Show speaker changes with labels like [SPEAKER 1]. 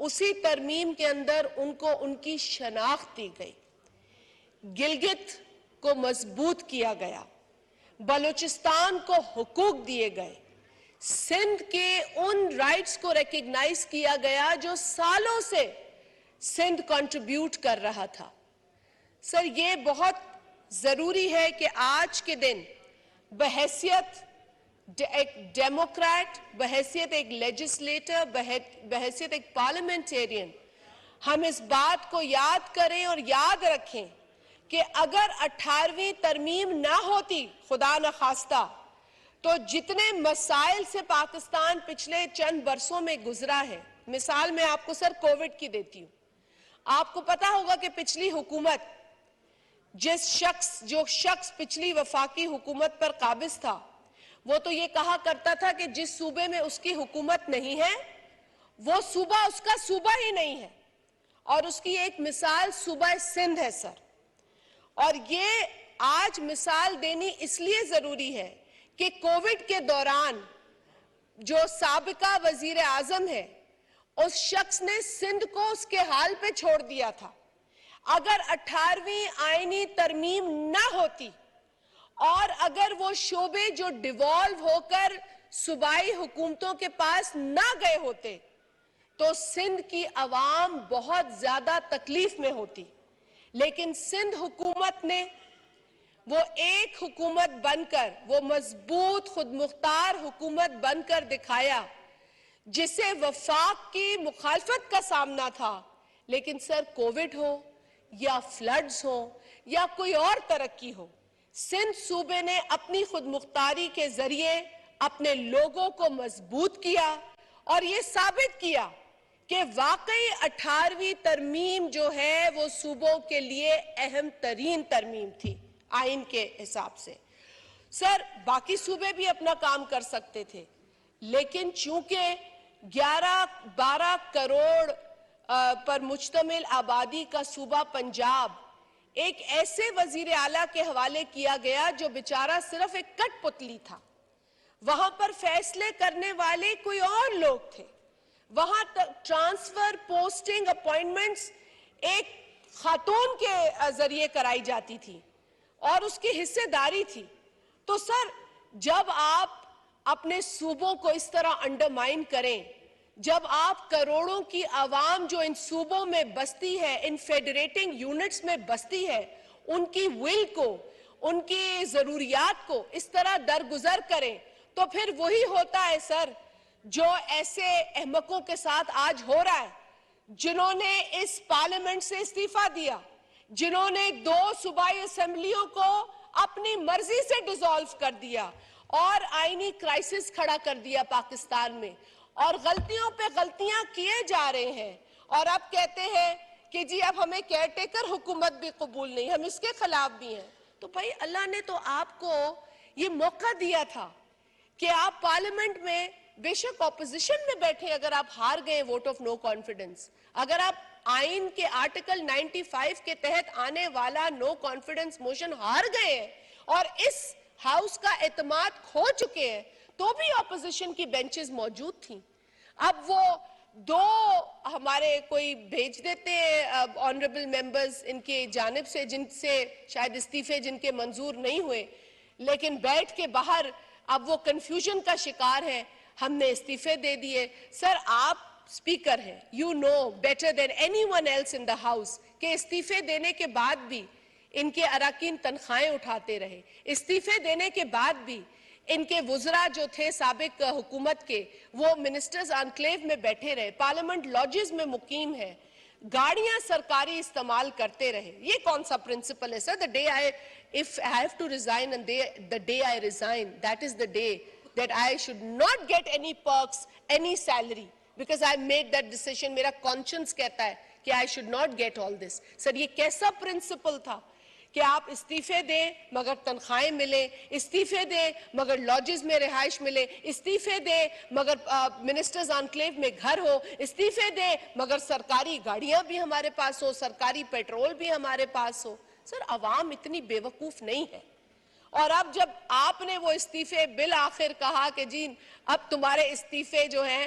[SPEAKER 1] اسی ترمیم کے اندر ان کو ان کی شناخت دی گئی، گلگت کو مضبوط کیا گیا، بلوچستان کو حقوق دیے گئے، سندھ کے ان رائٹس کو ریکگنائز کیا گیا جو سالوں سے سندھ کنٹریبیوٹ کر رہا تھا۔ سر، یہ بہت ضروری ہے کہ آج کے دن بحیثیت ایک ڈیموکریٹ، بحیثیت ایک لیجسلیٹر، بحیثیت ایک پارلیمنٹیرین، ہم اس بات کو یاد کریں اور یاد رکھیں کہ اگر 18ویں ترمیم نہ ہوتی، خدا نخواستہ، تو جتنے مسائل سے پاکستان پچھلے چند برسوں میں گزرا ہے، مثال میں آپ کو سر کووڈ کی دیتی ہوں۔ آپ کو پتا ہوگا کہ پچھلی حکومت جو شخص پچھلی وفاقی حکومت پر قابض تھا، وہ تو یہ کہا کرتا تھا کہ جس صوبے میں اس کی حکومت نہیں ہے وہ صوبہ اس کا صوبہ ہی نہیں ہے، اور اس کی ایک مثال صوبہ سندھ ہے سر۔ اور یہ آج مثال دینی اس لیے ضروری ہے کہ کووڈ کے دوران جو سابقہ وزیر اعظم ہے، اس شخص نے سندھ کو اس کے حال پہ چھوڑ دیا تھا۔ اگر 18ویں آئینی ترمیم نہ ہوتی اور اگر وہ شعبے جو ڈیوالو ہو کر صوبائی حکومتوں کے پاس نہ گئے ہوتے تو سندھ کی عوام بہت زیادہ تکلیف میں ہوتی، لیکن سندھ حکومت نے وہ ایک حکومت بن کر، وہ مضبوط خود مختار حکومت بن کر دکھایا جسے وفاق کی مخالفت کا سامنا تھا، لیکن سر کووڈ ہو یا فلڈز ہو یا کوئی اور ترقی ہو، سندھ صوبے نے اپنی خود مختاری کے ذریعے اپنے لوگوں کو مضبوط کیا اور یہ ثابت کیا کہ واقعی 18ویں ترمیم جو ہے وہ صوبوں کے لیے اہم ترین ترمیم تھی آئین کے حساب سے۔ سر، باقی صوبے بھی اپنا کام کر سکتے تھے، لیکن چونکہ 11-12 کروڑ پر مشتمل آبادی کا صوبہ پنجاب ایک ایسے وزیر اعلیٰ کے حوالے کیا گیا جو بیچارہ صرف ایک کٹ پتلی تھا، وہاں پر فیصلے کرنے والے کوئی اور لوگ تھے، وہاں ٹرانسفر، پوسٹنگ، اپوائنٹمنٹس ایک خاتون کے ذریعے کرائی جاتی تھی اور اس کی حصے داری تھی۔ تو سر، جب آپ اپنے صوبوں کو اس طرح انڈرمائن کریں، جب آپ کروڑوں کی عوام جو ان صوبوں میں بستی ہے، ان فیڈریٹنگ یونٹس میں بستی ہے، ان کی ول کو، ان کی ضروریات کو اس طرح درگزر کریں، تو پھر وہی ہوتا ہے سر جو ایسے احمقوں کے ساتھ آج ہو رہا ہے، جنہوں نے اس پارلیمنٹ سے استعفیٰ دیا، جنہوں نے 2 صوبائی اسمبلیوں کو اپنی مرضی سے ڈیزالو کر دیا اور آئینی کرائسس کھڑا کر دیا پاکستان میں، اور غلطیوں پہ غلطیاں کیے جا رہے ہیں، اور اب کہتے ہیں کہ جی اب ہمیں کیئر ٹیکر حکومت بھی قبول نہیں، ہم اس کے خلاف بھی ہیں۔ تو بھائی، اللہ نے تو آپ کو یہ موقع دیا تھا کہ آپ پارلیمنٹ میں بے شک اپوزیشن میں بیٹھے، اگر آپ ہار گئے ووٹ آف نو کانفیڈنس، اگر آپ آئین کے آرٹیکل 95 کے تحت آنے والا نو کانفیڈنس موشن ہار گئے ہیں اور اس ہاؤس کا اعتماد کھو چکے ہیں، تو بھی اپوزیشن کی بینچز موجود تھیں۔ اب وہ 2 ہمارے کوئی بھیج دیتے ہیں آنریبل ممبرز ان کی جانب سے، جن سے شاید استعفے جن کے منظور نہیں ہوئے، لیکن بیٹھ کے باہر اب وہ کنفیوژن کا شکار ہے، ہم نے استعفے دے دیے۔ سر، آپ اسپیکر ہیں، you know better than anyone else in the house کہ استعفے دینے کے بعد بھی ان کے اراکین تنخواہیں اٹھاتے رہے، استعفے دینے کے بعد بھی ان کے وزراء جو تھے سابق حکومت کے، وہ منسٹرز انکلیو میں بیٹھے رہے، پارلیمنٹ لاجز میں مقیم ہیں، گاڑیاں سرکاری استعمال کرتے رہے۔ یہ کون سا پرنسپل ہے سر؟ if I have to resign and the day I resign, that is the day that I should not get any perks, any salary, because I made that decision. میرا conscience کہتا ہے کہ I should not get all this. سر، یہ کیسا principal تھا کہ آپ استعفے دیں مگر تنخواہیں ملیں، استعفے دیں مگر لاجز میں رہائش ملے، استعفے دیں مگر منسٹرز انکلیو میں گھر ہو، استعفے دیں مگر سرکاری گاڑیاں بھی ہمارے پاس ہو، سرکاری پیٹرول بھی ہمارے پاس ہو۔ سر، عوام اتنی بیوقوف نہیں ہے، اور اب جب آپ نے وہ استعفے بالآخر کہا کہ جی اب تمہارے استعفے جو ہیں